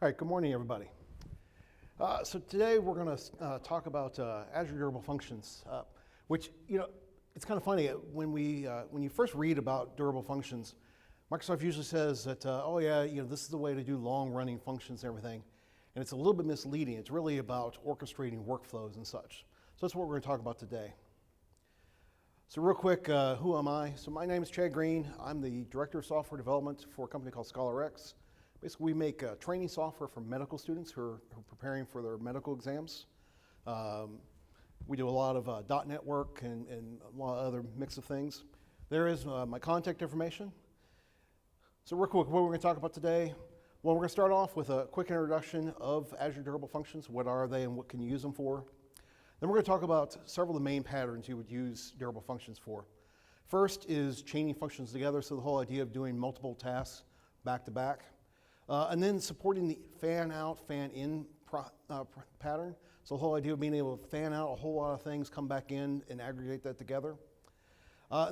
All right, good morning, everybody. So today we're going to talk about Azure Durable Functions, which, it's kind of funny. When you first read about durable functions, Microsoft usually says that, oh yeah, this is the way to do long-running functions and everything. And it's a little bit misleading. It's really about orchestrating workflows and such. So that's what we're going to talk about today. So real quick, who am I? So my name is Chad Green. I'm the Director of Software Development for a company called ScholarX. Basically, we make training software for medical students who are preparing for their medical exams. We do a lot of .NET work and a lot of other mix of things. There is my contact information. So real quick, what we're going to talk about today. Well, we're going to start off with a quick introduction of Azure Durable Functions. What are they and what can you use them for? Then we're going to talk about several of the main patterns you would use durable functions for. First is chaining functions together, so the whole idea of doing multiple tasks back to back. And then supporting the fan out, fan in pattern. So the whole idea of being able to fan out a whole lot of things, come back in and aggregate that together.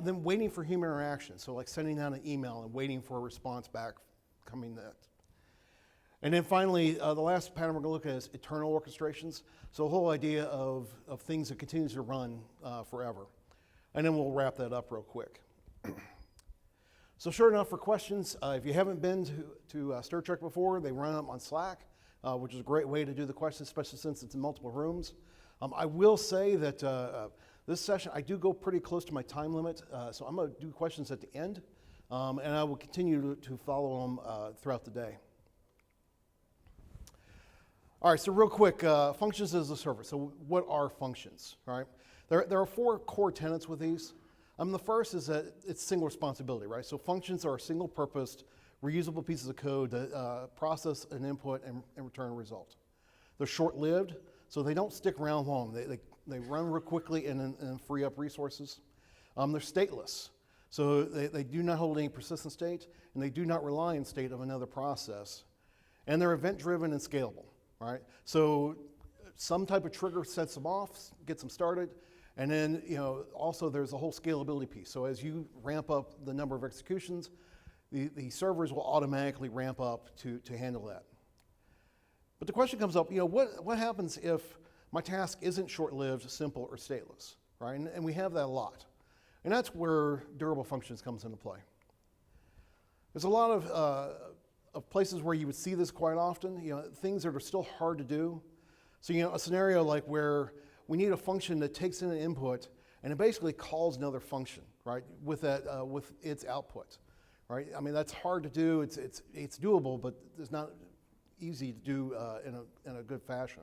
Then waiting for human interaction. So like sending out an email and waiting for a response back coming that. And then finally, the last pattern we're going to look at is eternal orchestrations. So the whole idea of things that continues to run forever. And then we'll wrap that up real quick. So sure enough, for questions, if you haven't been to StirTrek before, they run them on Slack, which is a great way to do the questions, especially since it's in multiple rooms. I will say that this session, I do go pretty close to my time limit, so I'm going to do questions at the end, and I will continue to follow them throughout the day. All right, so real quick, functions as a service. So what are functions, right? There are four core tenets with these. The first is that it's single responsibility, right? So functions are single-purposed, reusable pieces of code that process an input and return a result. They're short-lived, so they don't stick around long. They run real quickly and free up resources. They're stateless, so they do not hold any persistent state, and they do not rely on state of another process. And they're event-driven and scalable, right? So some type of trigger sets them off, gets them started. And then, also there's a whole scalability piece. So as you ramp up the number of executions, the servers will automatically ramp up to handle that. But the question comes up, what happens if my task isn't short-lived, simple, or stateless, right? And we have that a lot. And that's where durable functions comes into play. There's a lot of places where you would see this quite often, things that are still hard to do. So, a scenario like where we need a function that takes in an input and it basically calls another function, right, with its output, right? I mean, that's hard to do. It's doable, but it's not easy to do in a good fashion.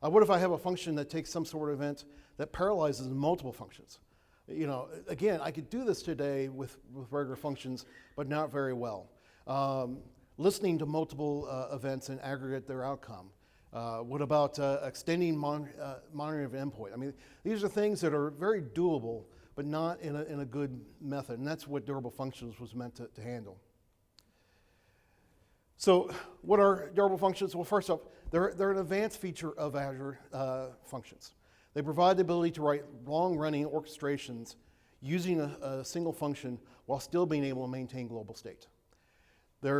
What if I have a function that takes some sort of event that paralyzes multiple functions? Again, I could do this today with regular functions, but not very well. Listening to multiple events and aggregate their outcome. What about extending monitoring of endpoint? I mean, these are things that are very doable, but not in a good method, and that's what durable functions was meant to handle. So what are durable functions? Well, first off, they're an advanced feature of Azure Functions. They provide the ability to write long-running orchestrations using a single function while still being able to maintain global state. They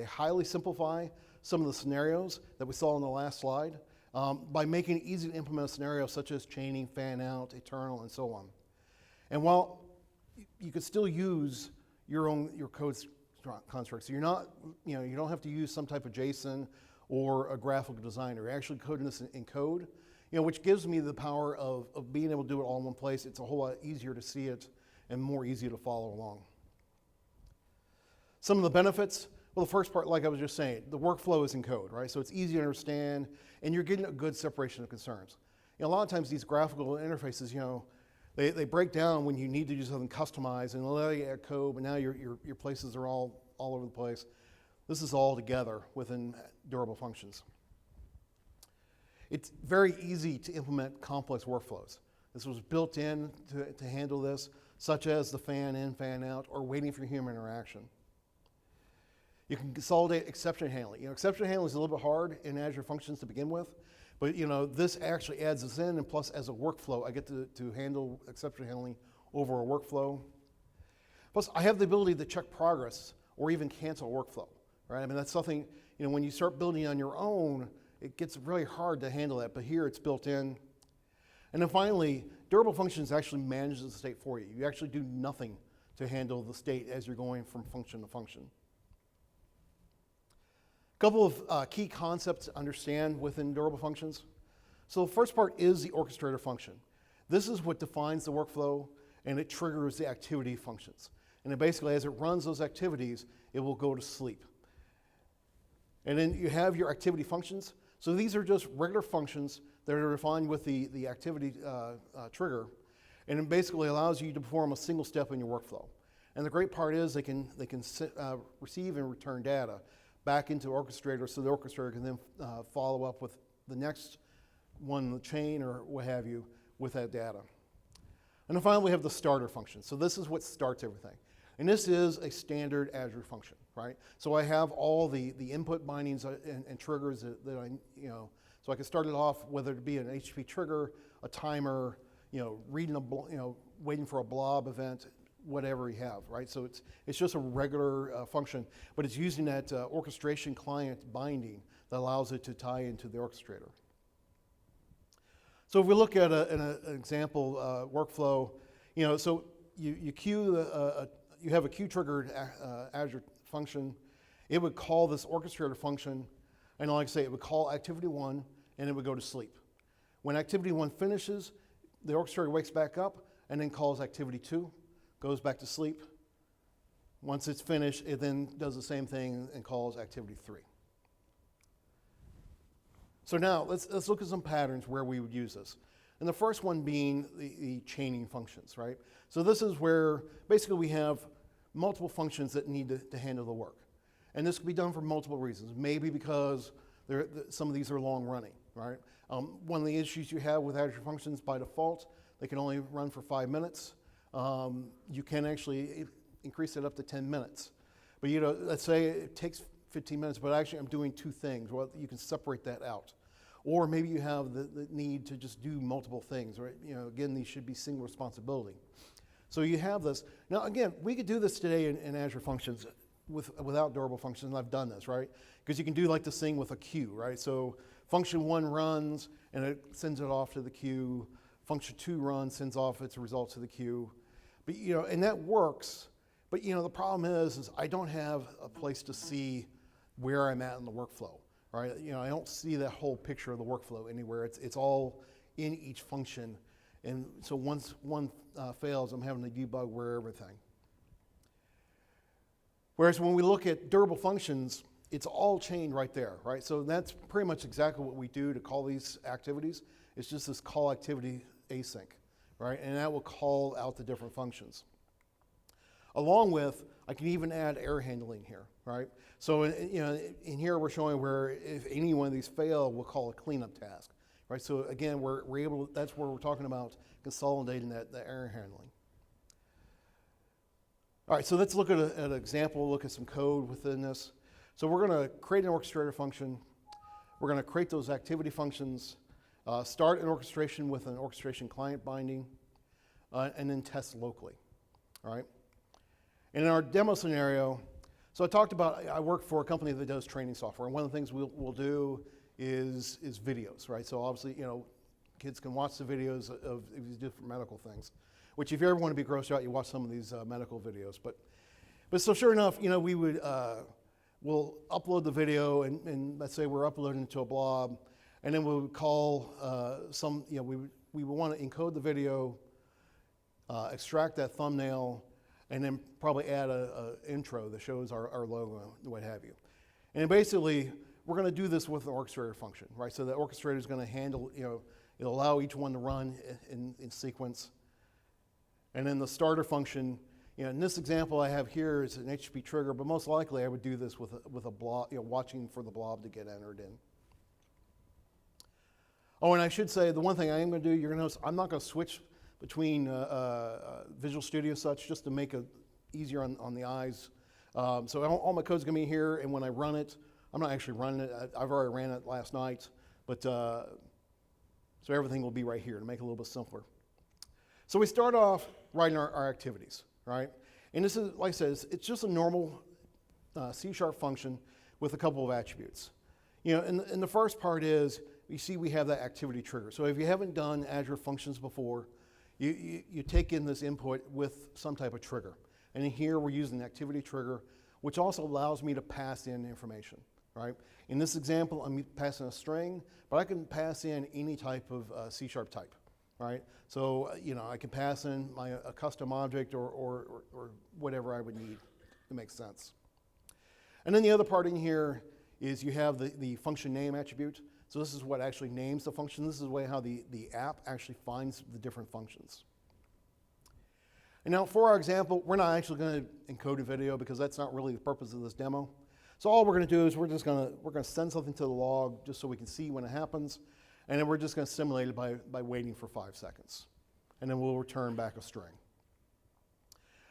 highly simplify some of the scenarios that we saw in the last slide by making it easy to implement a scenario such as chaining, fan out, eternal, and so on. And while you could still use your code construct, so you don't have to use some type of JSON or a graphical designer. You're actually coding this in code, which gives me the power of being able to do it all in one place. It's a whole lot easier to see it and more easy to follow along. Some of the benefits. Well, the first part, like I was just saying, the workflow is in code, right? So it's easy to understand, and you're getting a good separation of concerns. A lot of times these graphical interfaces, they break down when you need to do something customized, and allow you to add code, but now your places are all over the place. This is all together within durable functions. It's very easy to implement complex workflows. This was built in to handle this, such as the fan in, fan out, or waiting for human interaction. You can consolidate exception handling. Exception handling is a little bit hard in Azure Functions to begin with, but this actually adds this in, and plus as a workflow, I get to handle exception handling over a workflow. Plus, I have the ability to check progress or even cancel a workflow, right? I mean, that's something, when you start building on your own, it gets really hard to handle that, but here it's built in. And then finally, durable functions actually manages the state for you. You actually do nothing to handle the state as you're going from function to function. A couple of key concepts to understand within durable functions. So the first part is the orchestrator function. This is what defines the workflow, and it triggers the activity functions. And it basically, as it runs those activities, it will go to sleep. And then you have your activity functions. So these are just regular functions that are defined with the activity trigger, and it basically allows you to perform a single step in your workflow. And the great part is they can receive and return data back into Orchestrator, so the Orchestrator can then follow up with the next one in the chain or what have you with that data. And then finally we have the starter function. So this is what starts everything. And this is a standard Azure function, right? So I have all the input bindings and triggers that I, so I can start it off whether it be an HTTP trigger, a timer, reading waiting for a blob event, whatever you have, right? So it's just a regular function, but it's using that orchestration client binding that allows it to tie into the orchestrator. So if we look at an example workflow, so you queue you have a queue-triggered Azure function. It would call this orchestrator function, and like I say, it would call activity 1, and it would go to sleep. When activity 1 finishes, the orchestrator wakes back up, and then calls activity 2, goes back to sleep. Once it's finished, it then does the same thing and calls activity 3. So now, let's look at some patterns where we would use this. And the first one being the chaining functions, right? So this is where basically we have multiple functions that need to handle the work. And this can be done for multiple reasons. Maybe because some of these are long running, right? One of the issues you have with Azure Functions by default, they can only run for 5 minutes. You can actually increase it up to 10 minutes. But let's say it takes 15 minutes, but actually I'm doing 2 things. Well, you can separate that out. Or maybe you have the need to just do multiple things, right? Again, these should be single responsibility. So you have this. Now again, we could do this today in Azure Functions without durable functions, and I've done this, right? Because you can do like this thing with a queue, right? So function 1 runs, and it sends it off to the queue. Function 2 runs, sends off its results to the queue. But and that works, but the problem is I don't have a place to see where I'm at in the workflow. Right? I don't see that whole picture of the workflow anywhere. It's all in each function. And so once one fails, I'm having to debug where everything. Whereas when we look at durable functions, it's all chained right there, right? So that's pretty much exactly what we do to call these activities. It's just this call activity async, right? And that will call out the different functions. Along with, I can even add error handling here, right? So in here we're showing where if any one of these fail, we'll call a cleanup task, right? So again, we're able to, that's where we're talking about consolidating that error handling. All right, so let's look at an example, look at some code within this. So we're going to create an orchestrator function. We're going to create those activity functions, start an orchestration with an orchestration client binding, and then test locally, all right? And in our demo scenario, so I talked about, I work for a company that does training software, and one of the things we'll do is videos, right? So obviously, kids can watch the videos of these different medical things, which if you ever want to be grossed out, you watch some of these medical videos. But so sure enough, we would, we'll upload the video, and let's say we're uploading to a blob, and then we would call we would want to encode the video, extract that thumbnail, and then probably add an intro that shows our logo, what have you. And basically, we're going to do this with an orchestrator function, right? So the orchestrator is going to handle, it'll allow each one to run in sequence. And then the starter function, in this example I have here is an HTTP trigger, but most likely I would do this with a blob, watching for the blob to get entered in. Oh, and I should say, the one thing I am going to do, you're going to notice, I'm not going to switch between Visual Studio such, just to make it easier on the eyes. So all my code's going to be here, and when I run it, I'm not actually running it. I've already ran it last night, but so everything will be right here to make it a little bit simpler. So we start off writing our activities, right? And this is, like I said, it's just a normal C# function with a couple of attributes. You know, and the first part is, you see we have that activity trigger. So if you haven't done Azure Functions before, you take in this input with some type of trigger. And in here we're using the activity trigger, which also allows me to pass in information, right? In this example, I'm passing a string, but I can pass in any type of C# type, right? So, you know, I can pass in a custom object or whatever I would need to make sense. And then the other part in here is you have the function name attribute. So this is what actually names the function. This is the way how the app actually finds the different functions. And now for our example, we're not actually going to encode a video because that's not really the purpose of this demo. So all we're going to do is we're going to send something to the log just so we can see when it happens, and then we're just going to simulate it by waiting for 5 seconds. And then we'll return back a string.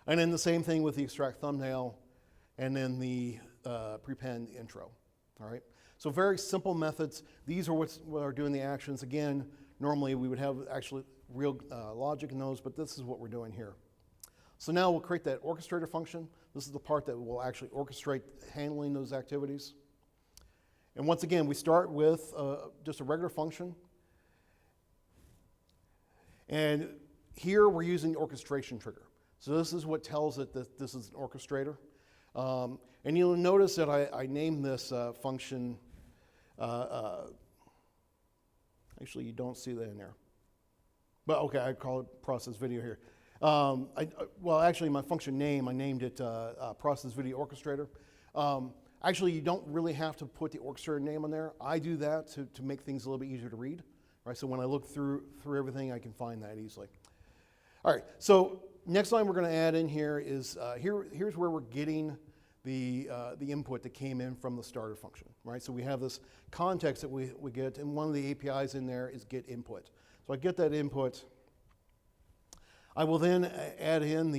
And then the same thing with the extract thumbnail and then the prepend intro. All right? So very simple methods. These are what are doing the actions. Again, normally we would have actually real logic in those, but this is what we're doing here. So now we'll create that orchestrator function. This is the part that will actually orchestrate handling those activities. And once again, we start with just a regular function. And here we're using the orchestration trigger. So this is what tells it that this is an orchestrator. And you'll notice that I named this function, actually you don't see that in there. But okay, I call it process video here. Well, actually my function name, I named it process video orchestrator. Actually, you don't really have to put the orchestrator name on there. I do that to make things a little bit easier to read. Right? So when I look through everything, I can find that easily. All right, so next line we're going to add in here is, here's where we're getting the input that came in from the starter function. Right? So we have this context that we get, and one of the APIs in there is get input. So I get that input. I will then add in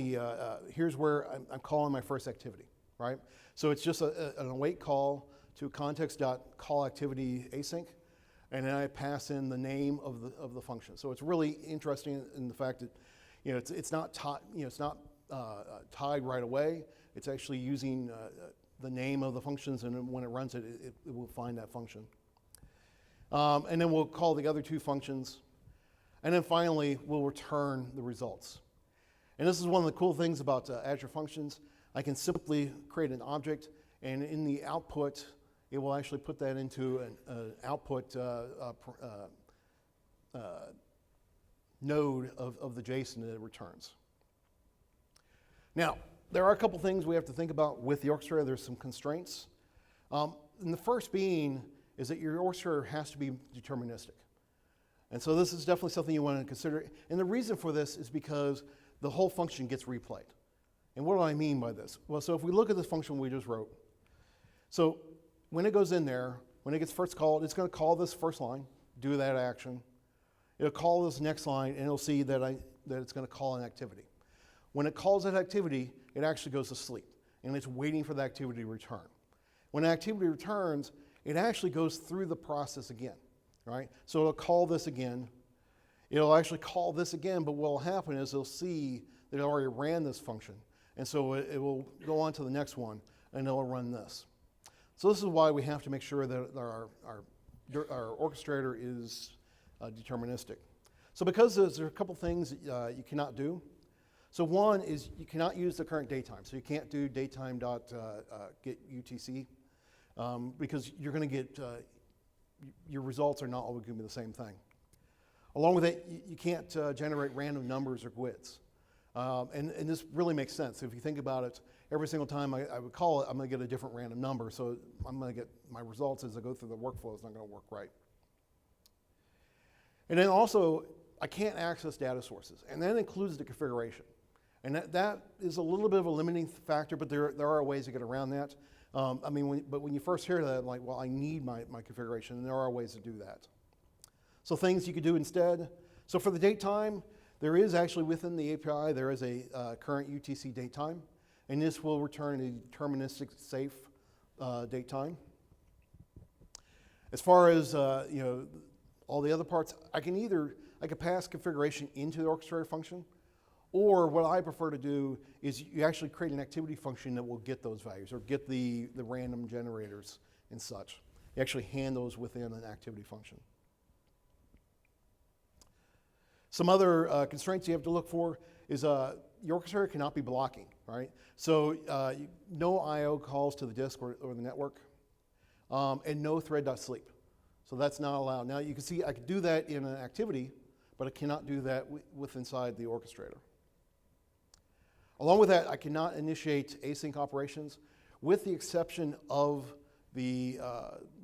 here's where I'm calling my first activity. Right? So it's just an await call to context.callActivity async, and then I pass in the name of the function. So it's really interesting in the fact that it's not tied right away. It's actually using the name of the functions, and when it runs it, it will find that function. And then we'll call the other two functions, and then finally we'll return the results. And this is one of the cool things about Azure Functions. I can simply create an object, and in the output, it will actually put that into an output node of the JSON that it returns. Now, there are a couple things we have to think about with the orchestrator. There's some constraints. And the first being is that your orchestrator has to be deterministic. And so this is definitely something you want to consider. And the reason for this is because the whole function gets replayed. And what do I mean by this? Well, so if we look at this function we just wrote, so when it goes in there, when it gets first called, it's going to call this first line, do that action. It'll call this next line, and it'll see that it's going to call an activity. When it calls that activity, it actually goes to sleep, and it's waiting for the activity to return. When the activity returns, it actually goes through the process again, right? So it'll call this again. It'll actually call this again, but what will happen is it'll see that it already ran this function. And so it will go on to the next one, and it'll run this. So this is why we have to make sure that our orchestrator is deterministic. So because there's a couple things you cannot do. So one is you cannot use the current datetime. So you can't do datetime.getUTC because you're going to get, your results are not always going to be the same thing. Along with it, you can't generate random numbers or GWIDs. And this really makes sense. If you think about it, every single time I would call it, I'm going to get a different random number. So I'm going to get my results as I go through the workflow. It's not going to work right. And then also, I can't access data sources. And that includes the configuration. And that is a little bit of a limiting factor, but there are ways to get around that. I mean, but when you first hear that, I'm like, well, I need my configuration, and there are ways to do that. So things you could do instead. So for the date time, there is actually within the API, there is a current UTC date time, and this will return a deterministic safe date time. As far as all the other parts, I could pass configuration into the orchestrator function, Or what I prefer to do is you actually create an activity function that will get those values or get the random generators and such. You actually hand those within an activity function. Some other constraints you have to look for is your orchestrator cannot be blocking, right? So no I/O calls to the disk or the network, and no thread.sleep. So that's not allowed. Now you can see I could do that in an activity, but I cannot do that with inside the orchestrator. Along with that, I cannot initiate async operations with the exception of the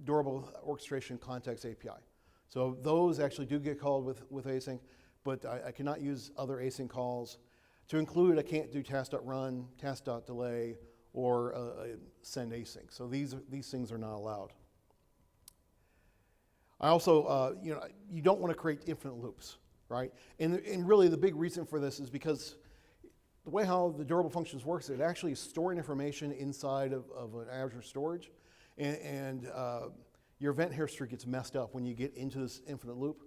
durable orchestration context API. So those actually do get called with async, but I cannot use other async calls. To include, I can't do task.run, task.delay, or send async. So these things are not allowed. I also, you don't want to create infinite loops, right? And really the big reason for this is because the way how the durable functions works, it actually is storing information inside of an Azure storage, and your event history gets messed up when you get into this infinite loop.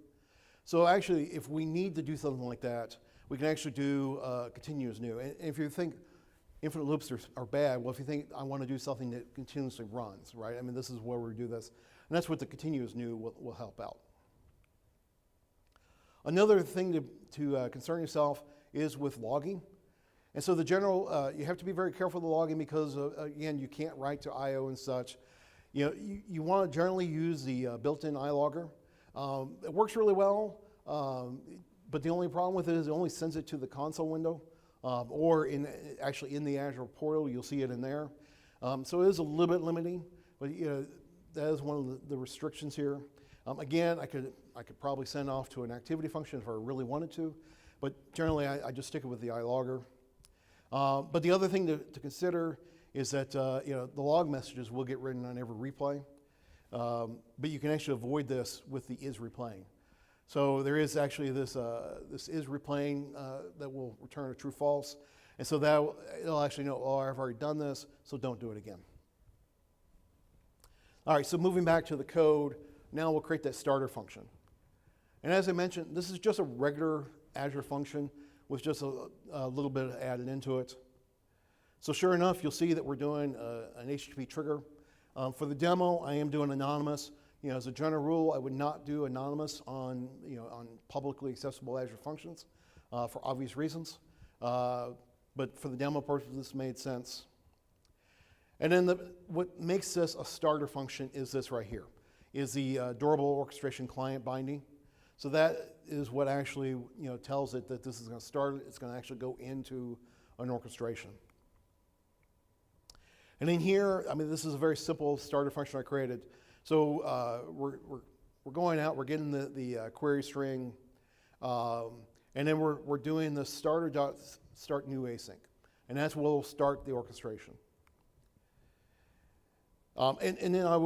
So actually, if we need to do something like that, we can actually do continuous new. And if you think infinite loops are bad, well, if you think I want to do something that continuously runs, right? I mean, this is where we do this. And that's what the continuous new will help out. Another thing to concern yourself is with logging. And so the general, you have to be very careful with the logging because, again, you can't write to I/O and such. You want to generally use the built-in iLogger. It works really well, but the only problem with it is it only sends it to the console window, or actually in the Azure portal, you'll see it in there. So it is a little bit limiting, but that is one of the restrictions here. Again, I could probably send off to an activity function if I really wanted to, but generally I just stick it with the iLogger. But the other thing to consider is that the log messages will get written on every replay, but you can actually avoid this with the is replaying. So there is actually this is replaying that will return a true false, and so that it'll actually know, oh, I've already done this, so don't do it again. All right, so moving back to the code, now we'll create that starter function. And as I mentioned, this is just a regular Azure function with just a little bit added into it. So sure enough, you'll see that we're doing an HTTP trigger. For the demo, I am doing anonymous. As a general rule, I would not do anonymous on publicly accessible Azure functions for obvious reasons. But for the demo purpose, this made sense. And then what makes this a starter function is this right here, is the durable orchestration client binding. So that is what actually tells it that this is going to start. It's going to actually go into an orchestration. And in here, I mean, this is a very simple starter function I created. So we're going out, we're getting the query string, and then we're doing the starter.start new async, and that's what will start the orchestration. And then I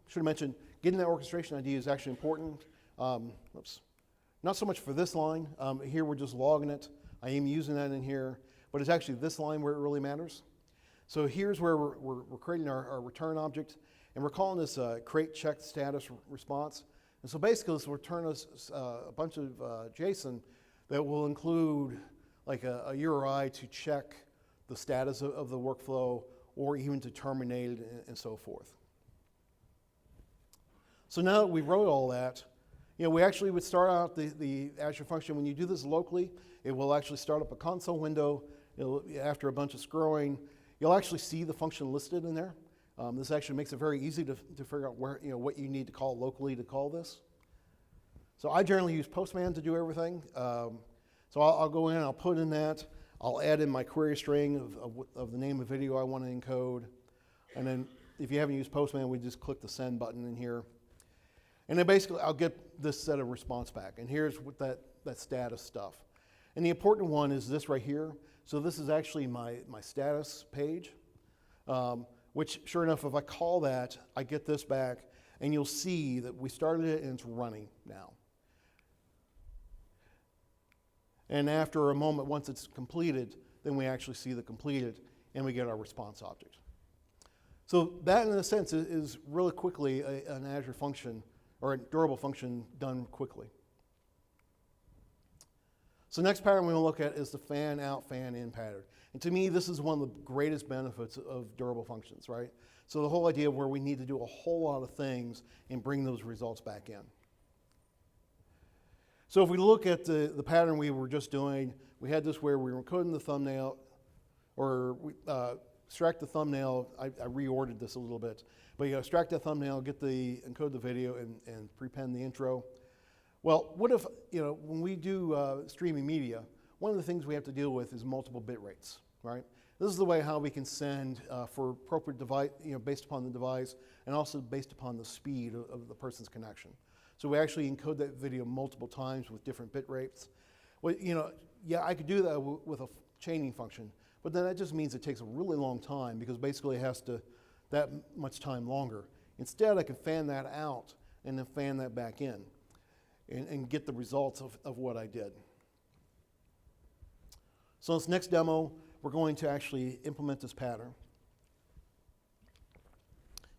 should have mentioned, getting that orchestration ID is actually important. Oops. Not so much for this line. Here we're just logging it. I am using that in here, but it's actually this line where it really matters. So here's where we're creating our return object, and we're calling this create check status response. And so basically this will return us a bunch of JSON that will include like a URI to check the status of the workflow, or even to terminate it and so forth. So now that we wrote all that, we actually would start out the Azure function. When you do this locally, it will actually start up a console window. After a bunch of scrolling, you'll actually see the function listed in there. This actually makes it very easy to figure out where, what you need to call locally to call this. So I generally use Postman to do everything. So I'll go in, I'll put in that. I'll add in my query string of the name of video I want to encode. And then if you haven't used Postman, we just click the send button in here. And then basically I'll get this set of response back. And here's what that status stuff. And the important one is this right here. So this is actually my status page, which sure enough, if I call that, I get this back. And you'll see that we started it and it's running now. And after a moment, once it's completed, then we actually see the completed and we get our response object. So that, in a sense, is really quickly an Azure function or a durable function done quickly. So next pattern we will look at is the fan out, fan in pattern. And to me, this is one of the greatest benefits of durable functions, right? So the whole idea of where we need to do a whole lot of things and bring those results back in. So if we look at the pattern we were just doing, we had this where we were encoding the thumbnail, or we extract the thumbnail. I reordered this a little bit. But you extract the thumbnail, encode the video, and prepend the intro. Well, what if, when we do streaming media, one of the things we have to deal with is multiple bit rates, right? This is the way how we can send for appropriate device, based upon the device, and also based upon the speed of the person's connection. So we actually encode that video multiple times with different bit rates. Well, yeah, I could do that with a chaining function, but then that just means it takes a really long time because basically it has to that much time longer. Instead, I can fan that out and then fan that back in and get the results of what I did. So this next demo, we're going to actually implement this pattern.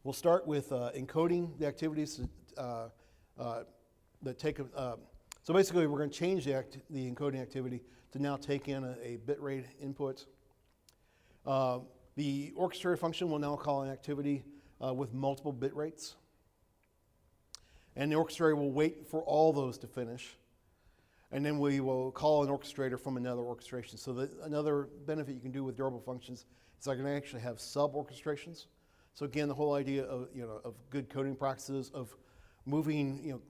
We'll start with encoding the activities that take so basically we're going to change the encoding activity to now take in a bitrate input. The Orchestrator function will now call an activity with multiple bit rates. And the Orchestrator will wait for all those to finish. And then we will call an Orchestrator from another orchestration. So another benefit you can do with durable functions is I can actually have sub-orchestrations. So again, the whole idea of, of good coding practices, of moving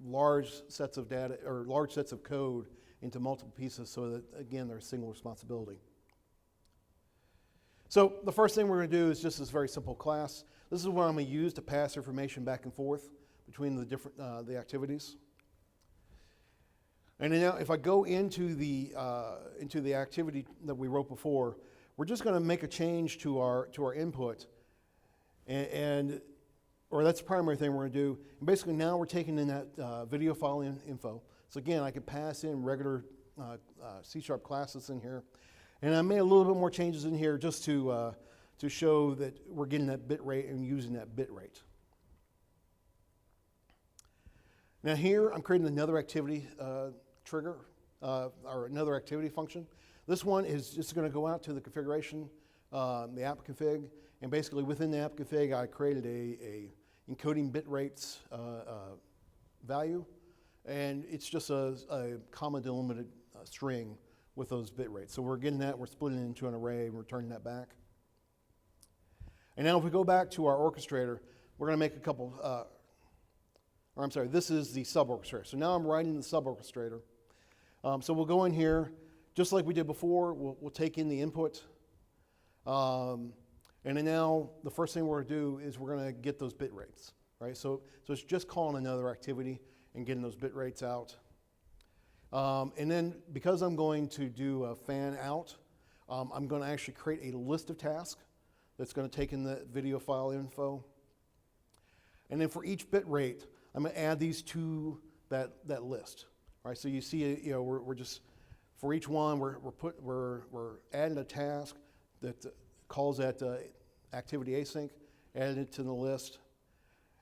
large sets of data or large sets of code into multiple pieces so that, again, they're a single responsibility. So the first thing we're going to do is just this very simple class. This is what I'm going to use to pass information back and forth between the different the activities. And now if I go into the activity that we wrote before, we're just going to make a change to our input, or that's the primary thing we're going to do. And basically now we're taking in that video file info. So again, I could pass in regular C# classes in here. And I made a little bit more changes in here just to show that we're getting that bit rate and using that bit rate. Now here, I'm creating another activity trigger, or another activity function. This one is just going to go out to the configuration, the app config, and basically within the app config, I created a encoding bit rates value, and it's just a comma delimited string with those bit rates. So we're getting that, we're splitting it into an array, and returning that back. And now if we go back to our orchestrator, we're going to make a couple, or I'm sorry, this is the sub-orchestrator. So now I'm writing the sub-orchestrator. So we'll go in here, just like we did before, we'll take in the input. And then now the first thing we're going to do is we're going to get those bit rates, right? So it's just calling another activity and getting those bit rates out. And then because I'm going to do a fan out, I'm going to actually create a list of tasks that's going to take in the video file info. And then for each bit rate, I'm going to add these to that list. Right? So you see, we're just for each one we're adding a task that calls that activity async, add it to the list,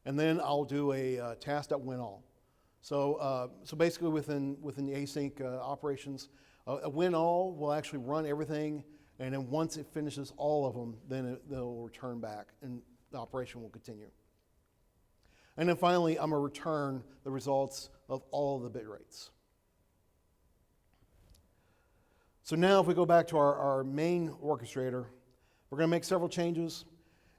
and then I'll do a task.winAll. So basically within the async operations, a winAll will actually run everything, and then once it finishes all of them, then they'll return back, and the operation will continue. And then finally, I'm going to return the results of all of the bit rates. So now if we go back to our main orchestrator, we're going to make several changes.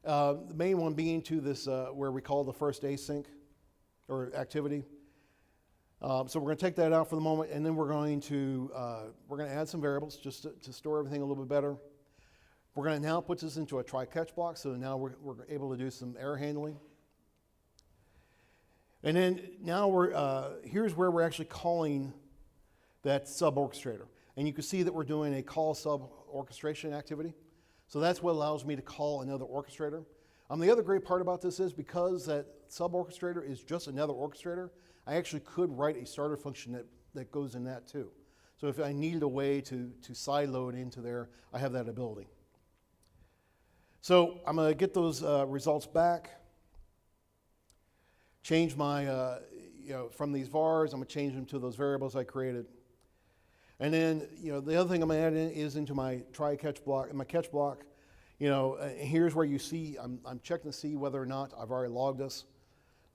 The main one being to this where we call the first async or activity. So we're going to take that out for the moment, and then we're going to add some variables just to store everything a little bit better. We're going to now put this into a try-catch block, so now we're able to do some error handling. And then now here's where we're actually calling that sub-orchestrator. And you can see that we're doing a call sub-orchestration activity. So that's what allows me to call another orchestrator. The other great part about this is because that sub-orchestrator is just another orchestrator, I actually could write a starter function that goes in that too. So if I needed a way to sideload into there, I have that ability. So I'm going to get those results back. Change my, from these vars, I'm going to change them to those variables I created. And then, the other thing I'm adding is into my try catch block. In my catch block, here's where you see, I'm checking to see whether or not I've already logged this.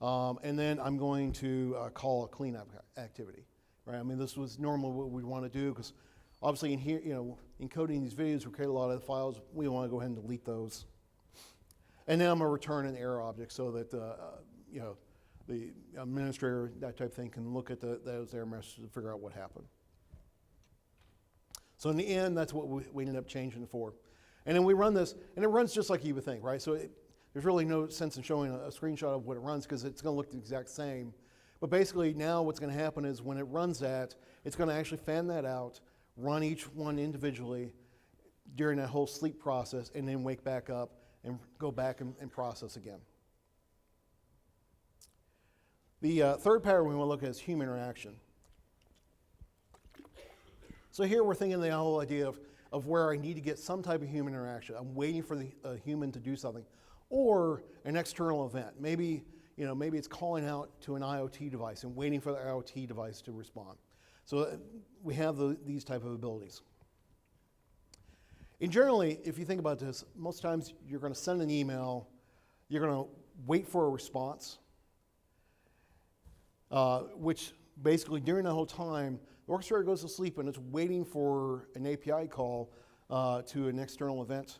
And then I'm going to call a cleanup activity, right? I mean, this was normally what we want to do, because obviously in here, encoding these videos, we create a lot of the files. We want to go ahead and delete those. And then I'm going to return an error object so that, the administrator, that type of thing, can look at those error messages and figure out what happened. So in the end, that's what we ended up changing it for. And then we run this, and it runs just like you would think, right? So there's really no sense in showing a screenshot of what it runs, because it's going to look the exact same. But basically now what's going to happen is when it runs that, it's going to actually fan that out, run each one individually during that whole sleep process, and then wake back up and go back and process again. The third pattern we want to look at is human interaction. So here we're thinking the whole idea of where I need to get some type of human interaction. I'm waiting for the human to do something, or an external event. Maybe it's calling out to an IoT device and waiting for the IoT device to respond. So we have these type of abilities. And generally, if you think about this, most times you're going to send an email, you're going to wait for a response, which basically during the whole time, the orchestrator goes to sleep and it's waiting for an API call to an external event.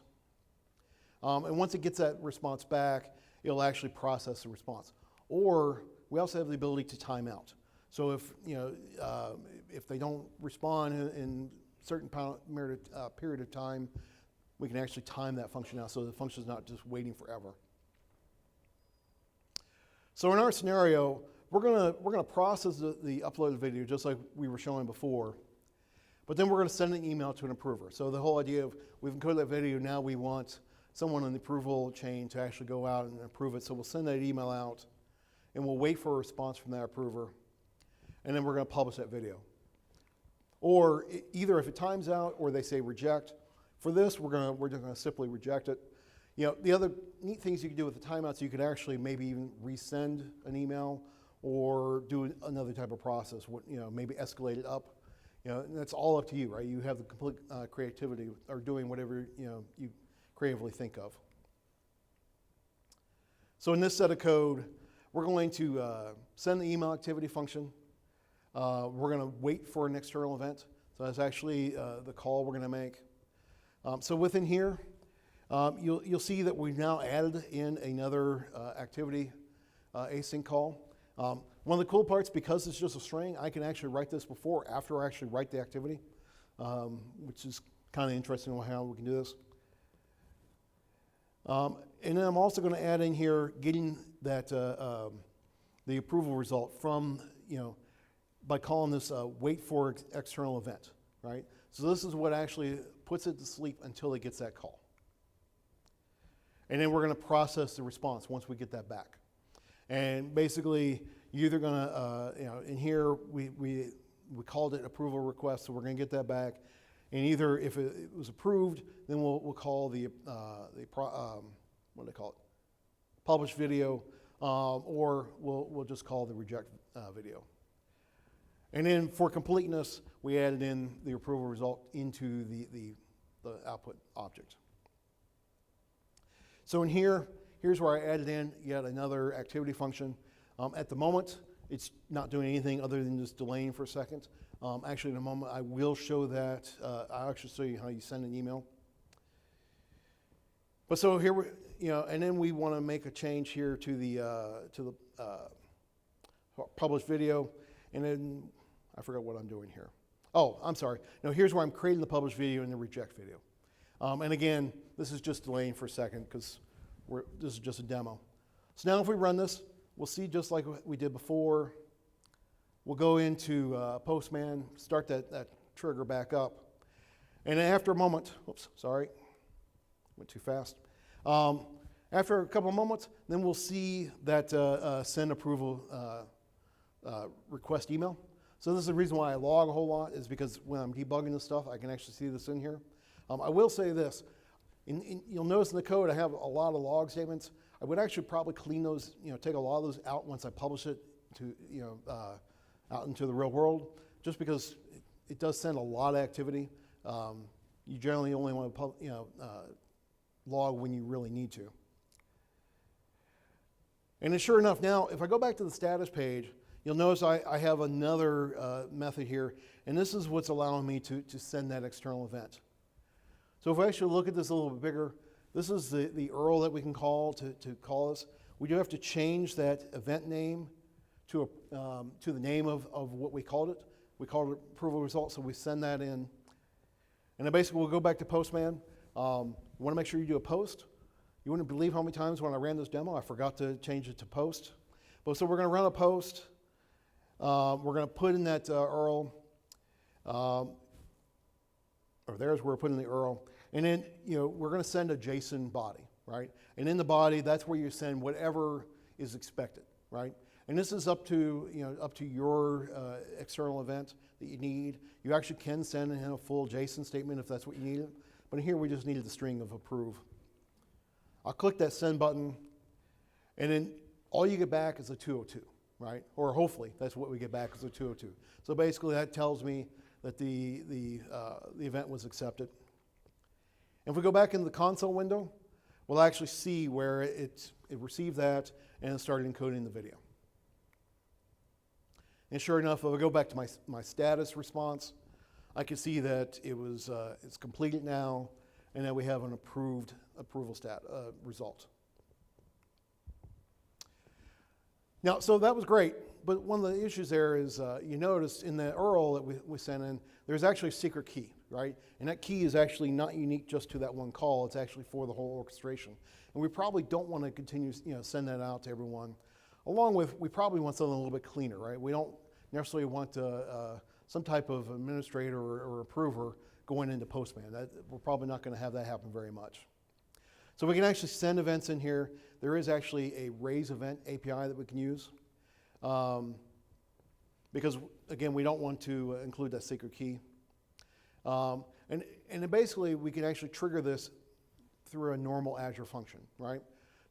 And once it gets that response back, it'll actually process the response. Or we also have the ability to time out. So if they don't respond in a certain period of time, we can actually time that function out so the function is not just waiting forever. So in our scenario, we're gonna process the uploaded video just like we were showing before, but then we're gonna send an email to an approver. So the whole idea of we've encoded that video, now we want someone in the approval chain to actually go out and approve it. So we'll send that email out, and we'll wait for a response from that approver, and then we're gonna publish that video. Or either if it times out or they say reject. For this, we're just gonna simply reject it. The other neat things you can do with the timeouts, you could actually maybe even resend an email or do another type of process, maybe escalate it up. That's all up to you, right? You have the complete creativity or doing whatever you creatively think of. So in this set of code, we're going to send the email activity function. We're going to wait for an external event. So that's actually the call we're going to make. So within here, you'll see that we've now added in another activity async call. One of the cool parts, because it's just a string, I can actually write this before or after I actually write the activity, which is kind of interesting how we can do this. And then I'm also going to add in here getting that the approval result from, by calling this wait for external event, right? So this is what actually puts it to sleep until it gets that call. And then we're going to process the response once we get that back. And basically, you're either going to, in here, we called it approval request, so we're going to get that back. And either if it was approved, then we'll call the what do they call it? Publish video, or we'll just call the reject video. And then for completeness, we added in the approval result into the output object. So in here's where I added in yet another activity function. At the moment, it's not doing anything other than just delaying for a second. Actually, in a moment, I will show that. I'll actually show you how you send an email. But so here, and then we want to make a change here to the published video, and then I forgot what I'm doing here. Oh, I'm sorry. No, here's where I'm creating the published video and the reject video. And again, this is just delaying for a second because this is just a demo. So now if we run this, we'll see just like we did before. We'll go into Postman, start that trigger back up. And then after a moment, oops, sorry, went too fast. After a couple of moments, then we'll see that send approval request email. So this is the reason why I log a whole lot, is because when I'm debugging this stuff, I can actually see this in here. I will say this, you'll notice in the code I have a lot of log statements. I would actually probably clean those, take a lot of those out once I publish it to, out into the real world, just because it does send a lot of activity. You generally only want to log when you really need to. And then sure enough, now if I go back to the status page, you'll notice I have another method here, and this is what's allowing me to send that external event. So if I actually look at this a little bit bigger, this is the URL that we can call to call this. We do have to change that event name to the name of what we called it. We called it approval result, so we send that in. And then basically we'll go back to Postman. You want to make sure you do a post. You wouldn't believe how many times when I ran this demo, I forgot to change it to post. But so we're going to run a post. We're going to put in that URL. Or there's where we're putting the URL. And then we're going to send a JSON body, right? And in the body, that's where you send whatever is expected, right? And this is up to your external event that you need. You actually can send in a full JSON statement if that's what you need. But here we just needed the string of approve. I'll click that send button, and then all you get back is a 202, right? Or hopefully that's what we get back is a 202. So basically that tells me that the event was accepted. And if we go back into the console window, we'll actually see where it received that and it started encoding the video. And sure enough, if I go back to my status response, I can see that it's completed now, and that we have an approval result. Now, so that was great, but one of the issues there is you notice in the URL that we sent in, there's actually a secret key, right? And that key is actually not unique just to that one call. It's actually for the whole orchestration. And we probably don't want to continue, send that out to everyone. Along with, we probably want something a little bit cleaner, right? We don't necessarily want some type of administrator or approver going into Postman. We're probably not going to have that happen very much. So we can actually send events in here. There is actually a raise event API that we can use. Because, again, we don't want to include that secret key. And then basically, we can actually trigger this through a normal Azure function, right?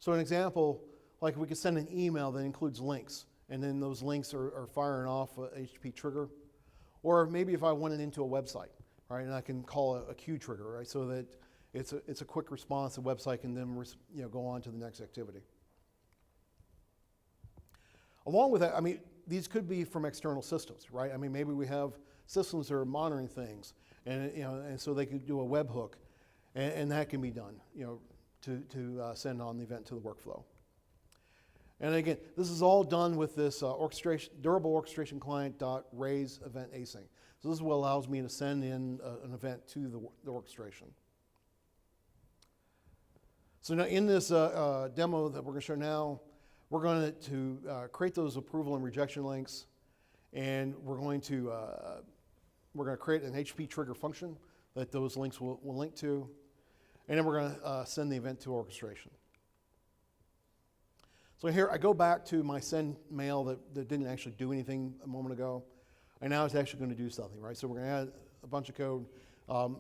So an example, like we could send an email that includes links, and then those links are firing off a HTTP trigger. Or maybe if I wanted into a website, right, and I can call a queue trigger, right, so that it's a quick response. The website can then go on to the next activity. Along with that, I mean, these could be from external systems, right? I mean, maybe we have systems that are monitoring things, and so they could do a webhook, and that can be done, to send on the event to the workflow. And again, this is all done with this durable orchestration client.raise event async. So this is what allows me to send in an event to the orchestration. So now in this demo that we're going to show now, we're going to create those approval and rejection links, and we're going to create an HTTP trigger function that those links will link to, and then we're going to send the event to orchestration. So here I go back to my send mail that didn't actually do anything a moment ago, and now it's actually going to do something, right? So we're going to add a bunch of code.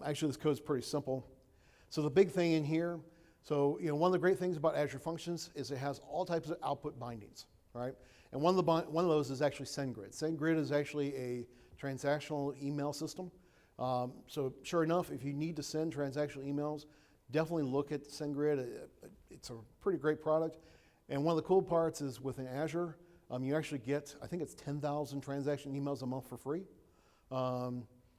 Actually, this code is pretty simple. So the big thing in here, so one of the great things about Azure Functions is it has all types of output bindings, right? And one of those is actually SendGrid. SendGrid is actually a transactional email system. So sure enough, if you need to send transactional emails, definitely look at SendGrid. It's a pretty great product. And one of the cool parts is within Azure, you actually get, I think it's 10,000 transaction emails a month for free,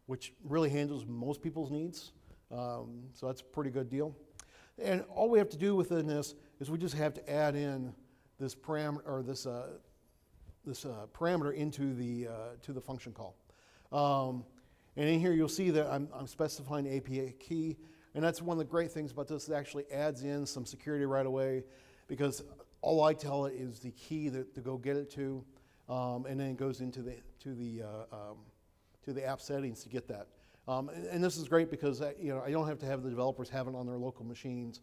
which really handles most people's needs. So that's a pretty good deal. And all we have to do within this is we just have to add in this parameter, or this parameter into the function call. And in here you'll see that I'm specifying the API key, and that's one of the great things about this. It actually adds in some security right away, because all I tell it is the key to go get it to, and then it goes into the app settings to get that. And this is great because I don't have to have the developers have it on their local machines.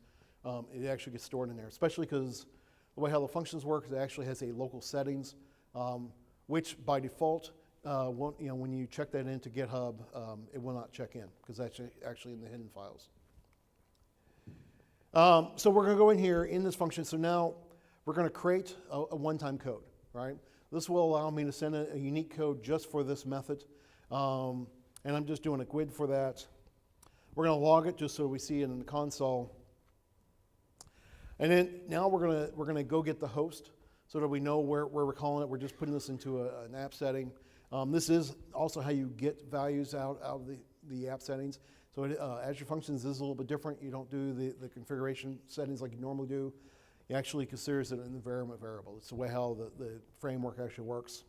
It actually gets stored in there, especially because the way how the functions work, it actually has a local settings, which by default, when you check that into GitHub, it will not check in because that's actually in the hidden files. So we're going to go in here in this function. So now we're going to create a one-time code, right? This will allow me to send a unique code just for this method. and I'm just doing a GUID for that. We're going to log it just so we see it in the console. And then now we're going to go get the host so that we know where we're calling it. We're just putting this into an app setting. This is also how you get values out of the app settings. So Azure Functions is a little bit different. You don't do the configuration settings like you normally do. It actually considers it an environment variable. It's the way how the framework actually works.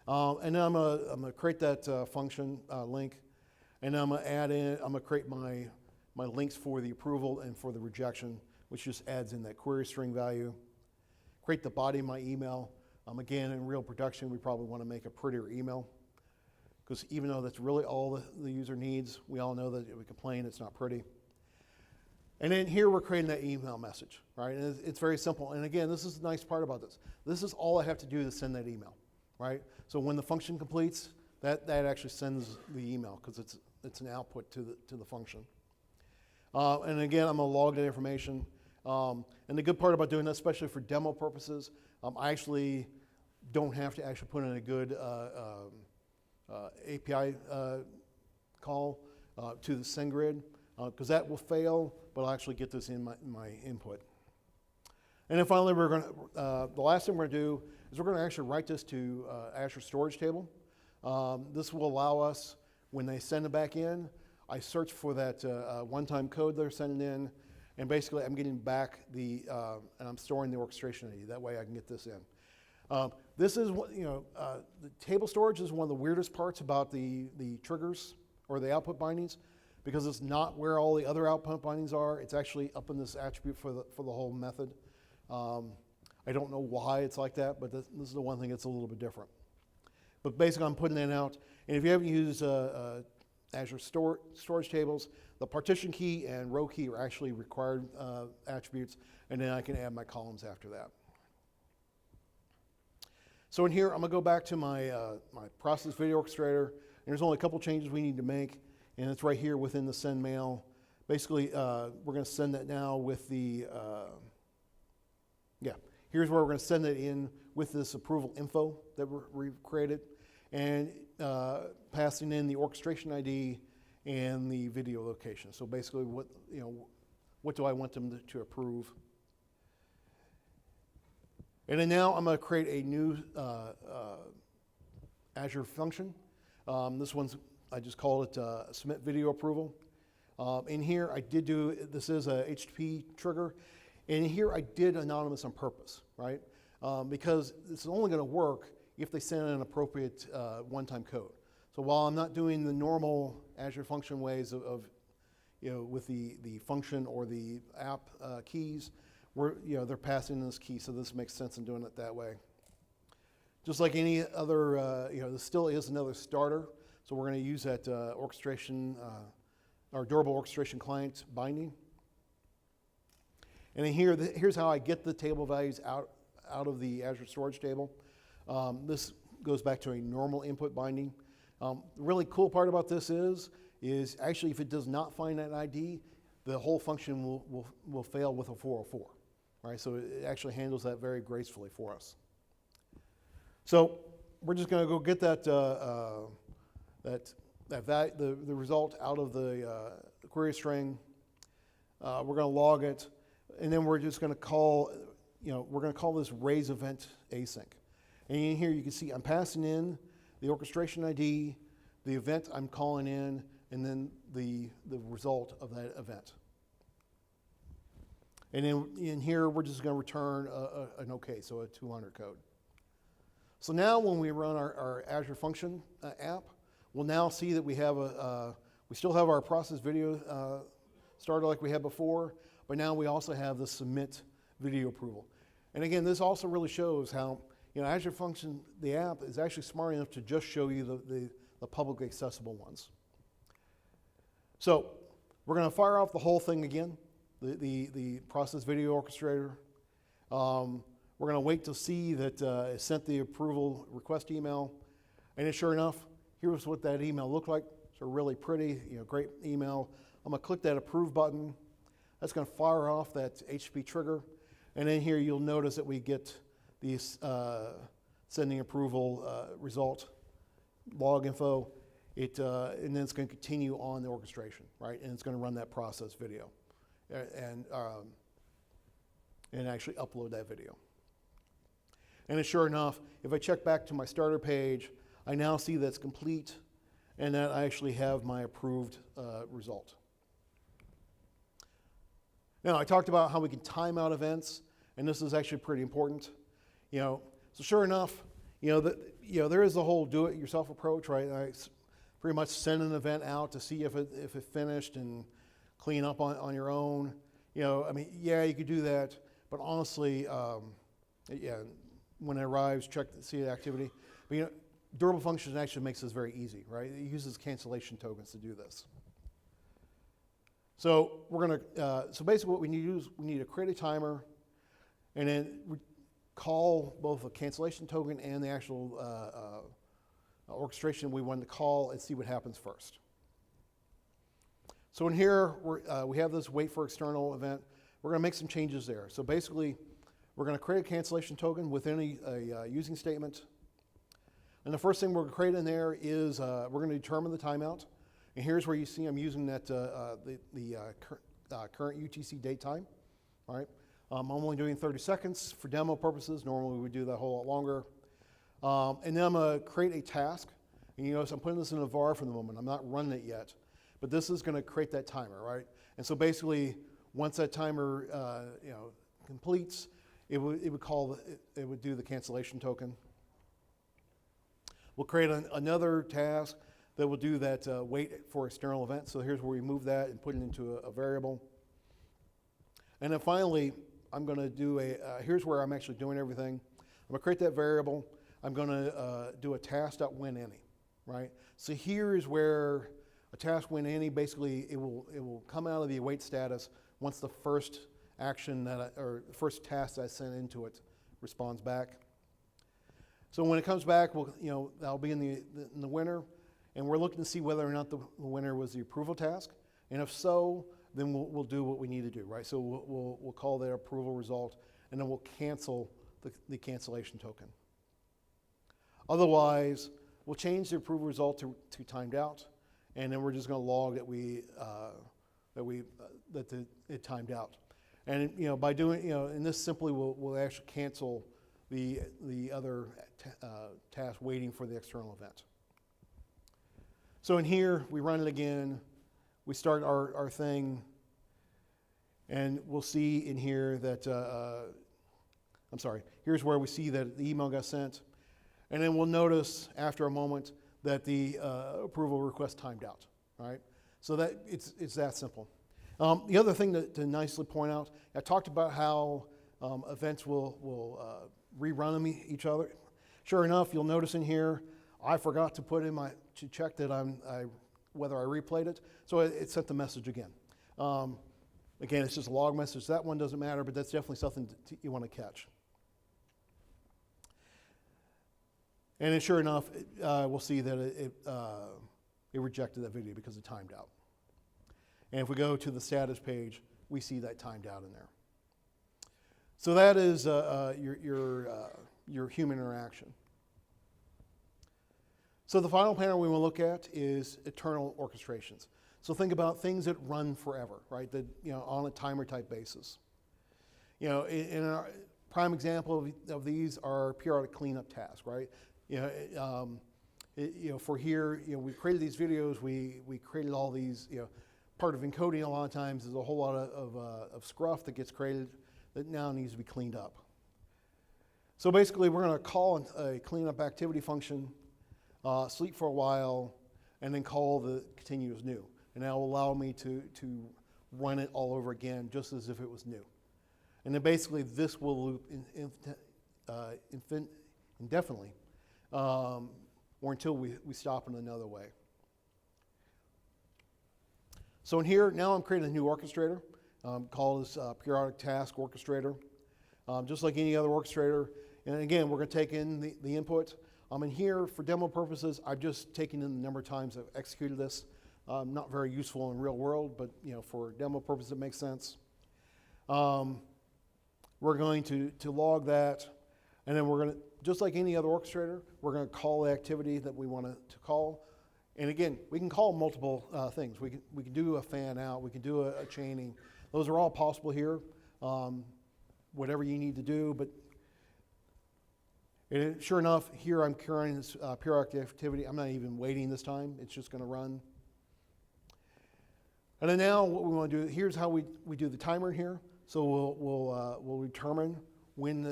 And then I'm gonna create that function link, and then I'm gonna create my links for the approval and for the rejection, which just adds in that query string value. Create the body of my email. Again, in real production, we probably want to make a prettier email, because even though that's really all the user needs, we all know that if we complain, it's not pretty. And then here we're creating that email message, right? And it's very simple. And again, this is the nice part about this. This is all I have to do to send that email, right? So when the function completes, that actually sends the email, because it's an output to the function. And again, I'm going to log that information. And the good part about doing that, especially for demo purposes, I actually don't have to actually put in a good API call to the SendGrid, because that will fail, but I'll actually get this in my input. And then finally, we're going to, the last thing we're going to do is we're going to actually write this to Azure Storage Table. This will allow us, when they send it back in, I search for that one-time code they're sending in, and basically I'm getting back and I'm storing the orchestration ID. That way I can get this in. This is what, the table storage is one of the weirdest parts about the triggers or the output bindings, because it's not where all the other output bindings are. It's actually up in this attribute for the whole method. I don't know why it's like that, but this is the one thing that's a little bit different. But basically I'm putting that out. And if you haven't used Azure storage tables, the partition key and row key are actually required attributes, and then I can add my columns after that. So in here, I'm going to go back to my process video orchestrator, and there's only a couple changes we need to make, and it's right here within the send mail. Basically, we're going to send that now with the, here's where we're going to send it in with this approval info that we've created, and passing in the orchestration ID and the video location. So basically, what do I want them to approve? And then now I'm going to create a new Azure function. This one's, I just call it submit video approval. In here, this is a HTTP trigger. And here I did anonymous on purpose, right? Because it's only going to work if they send an appropriate one-time code. So while I'm not doing the normal Azure function ways of with the function or the app keys, they're passing this key, so this makes sense in doing it that way. Just like any other, this still is another starter, so we're going to use that orchestration, our durable orchestration client binding. And then here's how I get the table values out of the Azure storage table. This goes back to a normal input binding. The really cool part about this is actually if it does not find that ID, the whole function will fail with a 404, right? So it actually handles that very gracefully for us. So we're just going to go get that the result out of the query string. We're going to log it, and then we're just going to call, we're going to call this raise event async. And in here you can see I'm passing in the orchestration ID, the event I'm calling in, and then the result of that event. And then in here, we're just going to return an OK, so a 200 code. So now when we run our Azure Function app, we'll now see that we have we still have our process video started like we had before, but now we also have the submit video approval. And again, this also really shows how Azure Function, the app, is actually smart enough to just show you the publicly accessible ones. So we're going to fire off the whole thing again, the process video orchestrator. We're going to wait to see that it sent the approval request email. And then sure enough, here's what that email looked like. It's a really pretty, great email. I'm going to click that approve button. That's going to fire off that HTTP trigger. And then here you'll notice that we get the sending approval result, log info. and then it's going to continue on the orchestration, right? And it's going to run that process video, and actually upload that video. And sure enough, if I check back to my starter page, I now see that's complete, and that I actually have my approved result. Now, I talked about how we can time out events, and this is actually pretty important. So sure enough, there is the whole do-it-yourself approach, right? I pretty much send an event out to see if it finished and clean up on your own. Yeah, you could do that, but honestly, when it arrives, check to see the activity. But Durable Functions actually makes this very easy, right? It uses cancellation tokens to do this. So so basically what we need to do is we need to create a timer, and then call both a cancellation token and the actual orchestration we want to call, and see what happens first. So in here, we have this wait for external event. We're going to make some changes there. So basically, we're going to create a cancellation token within a using statement. And the first thing we're going to create in there is we're going to determine the timeout. And here's where you see I'm using that current UTC date time. All right. I'm only doing 30 seconds for demo purposes. Normally we would do that a whole lot longer. And then I'm going to create a task. And you notice I'm putting this in a var for the moment. I'm not running it yet. But this is going to create that timer, right? And so basically, once that timer completes, it would do the cancellation token. We'll create another task that will do that wait for external event. So here's where we move that and put it into a variable. And then finally, I'm going to do here's where I'm actually doing everything. I'm going to create that variable. I'm going to do a task.whenAny, right? So here is where a task whenAny, basically it will come out of the await status once the first action or the first task that I sent into it responds back. So when it comes back, that'll be in the winner, and we're looking to see whether or not the winner was the approval task, and if so, then we'll do what we need to do, right? So we'll call that approval result, and then we'll cancel the cancellation token. Otherwise, we'll change the approval result to timed out, and then we're just going to log that it timed out. And by doing and this simply will actually cancel the other task waiting for the external event. So in here, we run it again. We start our thing, and we'll see in here that, here's where we see that the email got sent. And then we'll notice after a moment that the approval request timed out, right? So that it's that simple. The other thing to nicely point out, I talked about how events will rerun each other. Sure enough, you'll notice in here, I forgot to put in to check that whether I replayed it. So it sent the message again. Again, it's just a log message. That one doesn't matter, but that's definitely something you want to catch. And then sure enough, we'll see that it rejected that video because it timed out. And if we go to the status page, we see that timed out in there. So that is your human interaction. So the final panel we want to look at is eternal orchestrations. So think about things that run forever, right? That on a timer type basis. In our prime example of these are periodic cleanup tasks, right? For here, we created these videos. We created all these. Part of encoding a lot of times is a whole lot of scruff that gets created that now needs to be cleaned up. So basically, we're going to call a cleanup activity function, sleep for a while, and then call the continue as new. And that will allow me to run it all over again, just as if it was new. And then basically, this will loop indefinitely, or until we stop in another way. So in here, now I'm creating a new orchestrator, called this periodic task orchestrator. Just like any other orchestrator. And again, we're going to take in the input. In here, for demo purposes, I've just taken in the number of times I've executed this. Not very useful in real world, but for demo purposes, it makes sense. We're going to log that, and then we're going to, just like any other orchestrator, we're going to call the activity that we want to call, And again, we can call multiple things. We can do a fan out. We can do a chaining. Those are all possible here. Whatever you need to do, but sure enough, here I'm carrying this periodic activity. I'm not even waiting this time. It's just going to run. And then now what we want to do, here's how we do the timer here. So we'll determine when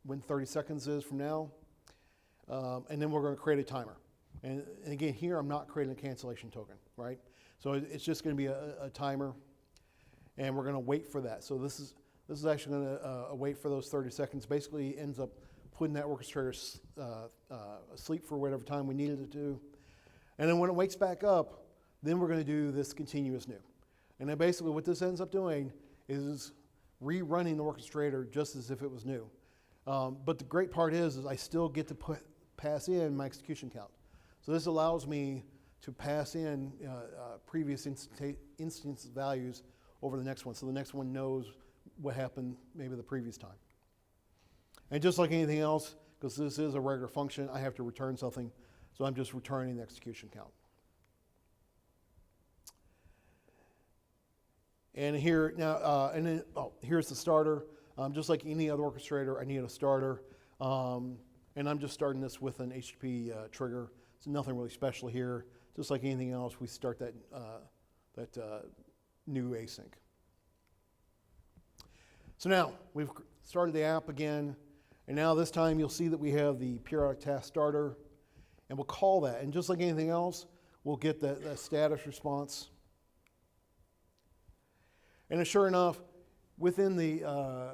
when 30 seconds is from now. And then we're going to create a timer. And again, here I'm not creating a cancellation token, right? So it's just going to be a timer, and we're going to wait for that. So this is actually going to wait for those 30 seconds. Basically ends up putting that orchestrator asleep for whatever time we needed it to. And then when it wakes back up, then we're going to do this continuous new. And then basically what this ends up doing is rerunning the orchestrator just as if it was new. But the great part is I still get to pass in my execution count. So this allows me to pass in previous instance values over the next one. So the next one knows what happened maybe the previous time. And just like anything else, because this is a regular function, I have to return something. So I'm just returning the execution count. And here now, here's the starter. Just like any other orchestrator, I need a starter. And I'm just starting this with an HTTP trigger. So nothing really special here. Just like anything else, we start that new async. So now we've started the app again, and now this time you'll see that we have the periodic task starter, and we'll call that. And just like anything else, we'll get that status response. And sure enough, within the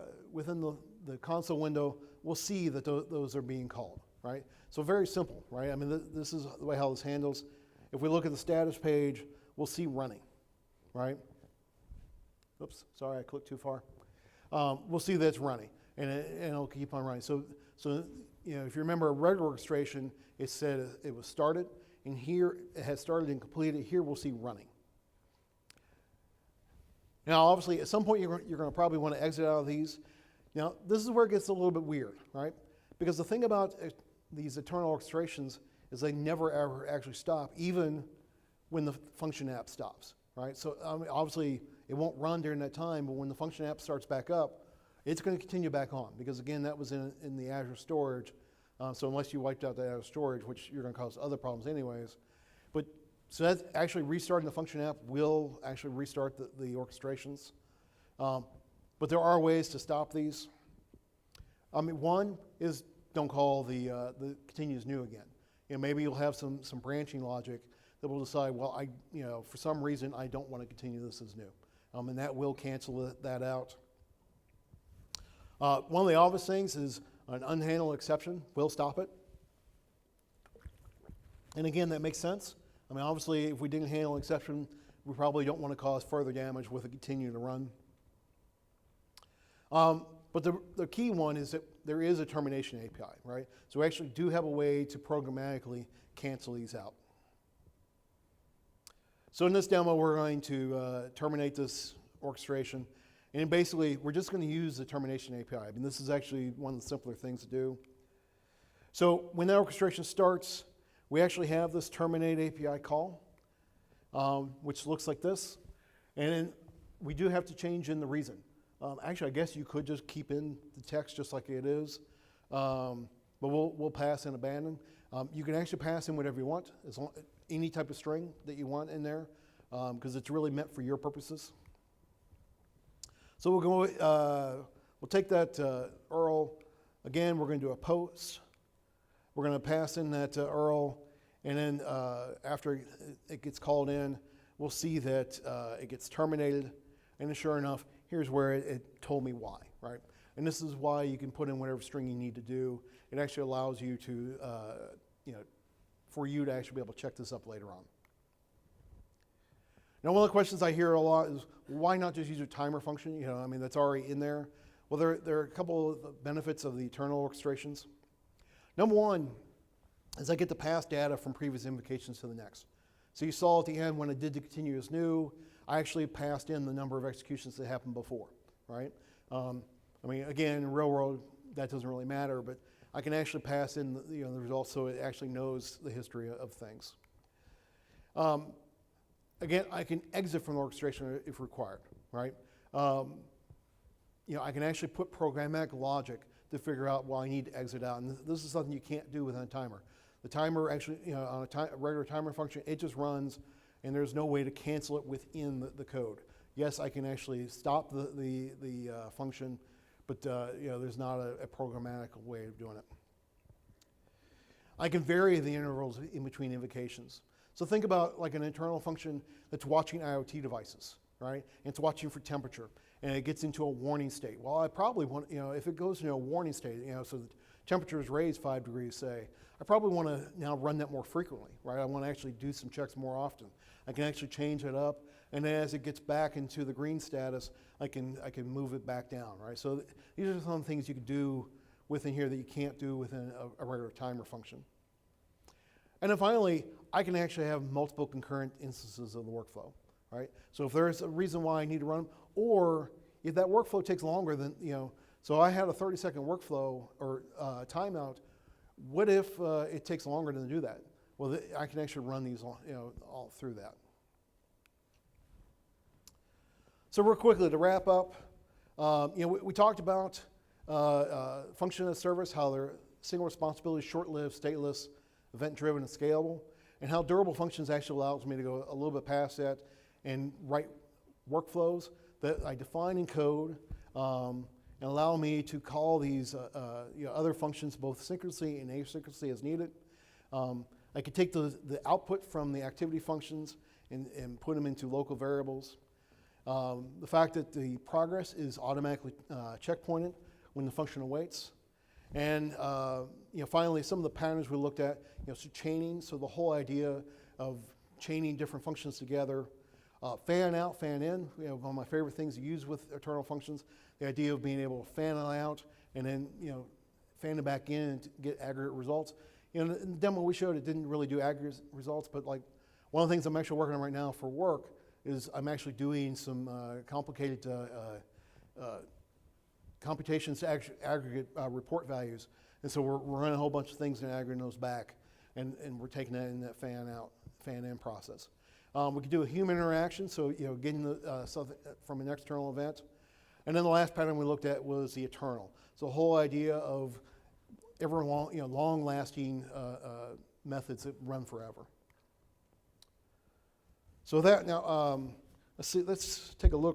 console window, we'll see that those are being called, right? So very simple, right? I mean, this is the way how this handles. If we look at the status page, we'll see running, right? Oops, sorry, I clicked too far. We'll see that it's running, and it'll keep on running. So you know, if you remember a regular orchestration, it said it was started, and here it has started and completed. Here we'll see running. Now, obviously, at some point you're going to probably want to exit out of these. Now, this is where it gets a little bit weird, right? Because the thing about these eternal orchestrations is they never ever actually stop, even when the function app stops, right? So obviously, it won't run during that time, but when the function app starts back up, it's going to continue back on, because again, that was in the Azure storage. So unless you wiped out the Azure storage, which you're going to cause other problems anyways. So that's actually restarting the function app will actually restart the orchestrations. But there are ways to stop these. I mean, one is don't call the continuous new again. You know, maybe you'll have some branching logic that will decide, well, for some reason I don't want to continue this as new, and that will cancel that out. One of the obvious things is an unhandled exception will stop it. And again, that makes sense. I mean, obviously, if we didn't handle an exception, we probably don't want to cause further damage with it continuing to run. But the key one is that there is a termination API, right? So we actually do have a way to programmatically cancel these out. So in this demo, we're going to terminate this orchestration. And basically, we're just going to use the termination API. I mean, this is actually one of the simpler things to do. So when that orchestration starts, we actually have this terminate API call, which looks like this. And then we do have to change in the reason. Actually, I guess you could just keep in the text just like it is. But we'll pass in abandon. You can actually pass in whatever you want, any type of string that you want in there, because it's really meant for your purposes. So we'll take that URL. Again, we're going to do a post. We're going to pass in that URL, and then after it gets called in, we'll see that it gets terminated. And sure enough, here's where it told me why, right? And this is why you can put in whatever string you need to do. It actually allows you to, for you to actually be able to check this up later on. Now, one of the questions I hear a lot is, why not just use a timer function? I mean, that's already in there. Well, there are a couple of benefits of the eternal orchestrations. Number one is I get to pass data from previous invocations to the next. So you saw at the end when I did the continuous new, I actually passed in the number of executions that happened before, right? I mean, again, in the real world, that doesn't really matter, but I can actually pass in the results so it actually knows the history of things. Again, I can exit from the orchestration if required, right? I can actually put programmatic logic to figure out, well, I need to exit out. And this is something you can't do within a timer. The timer actually, on a regular timer function, it just runs, and there's no way to cancel it within the code. Yes, I can actually stop the function, but there's not a programmatic way of doing it. I can vary the intervals in between invocations. So think about like an internal function that's watching IoT devices, right? And it's watching for temperature, and it gets into a warning state. Well, I probably want, if it goes into a warning state, so the temperature is raised 5 degrees, say, I probably want to now run that more frequently, right? I want to actually do some checks more often. I can actually change it up, and then as it gets back into the green status, I can move it back down, right? So these are some things you can do within here that you can't do within a regular timer function. And then finally, I can actually have multiple concurrent instances of the workflow, right? So if there's a reason why I need to run, or if that workflow takes longer than, so I had a 30-second workflow or timeout, what if it takes longer to do that? Well, I can actually run these all through that. So real quickly, to wrap up, we talked about function as a service, how they're single responsibility, short-lived, stateless, event-driven, and scalable, and how durable functions actually allows me to go a little bit past that and write workflows that I define in code and allow me to call these other functions both synchronously and asynchronously as needed. I could take the output from the activity functions and put them into local variables. The fact that the progress is automatically checkpointed when the function awaits. And finally, some of the patterns we looked at, so chaining, so the whole idea of chaining different functions together. Fan out, fan in, one of my favorite things to use with internal functions, the idea of being able to fan it out and then fan it back in to get aggregate results. In the demo we showed, it didn't really do aggregate results, but like one of the things I'm actually working on right now for work is I'm actually doing some complicated computations to aggregate report values. And so we're running a whole bunch of things and aggregating those back, and we're taking that in that fan out, fan in process. We could do a human interaction, so getting something from an external event. And then the last pattern we looked at was the eternal. So the whole idea of ever long-lasting methods that run forever. So that now, let's take a look.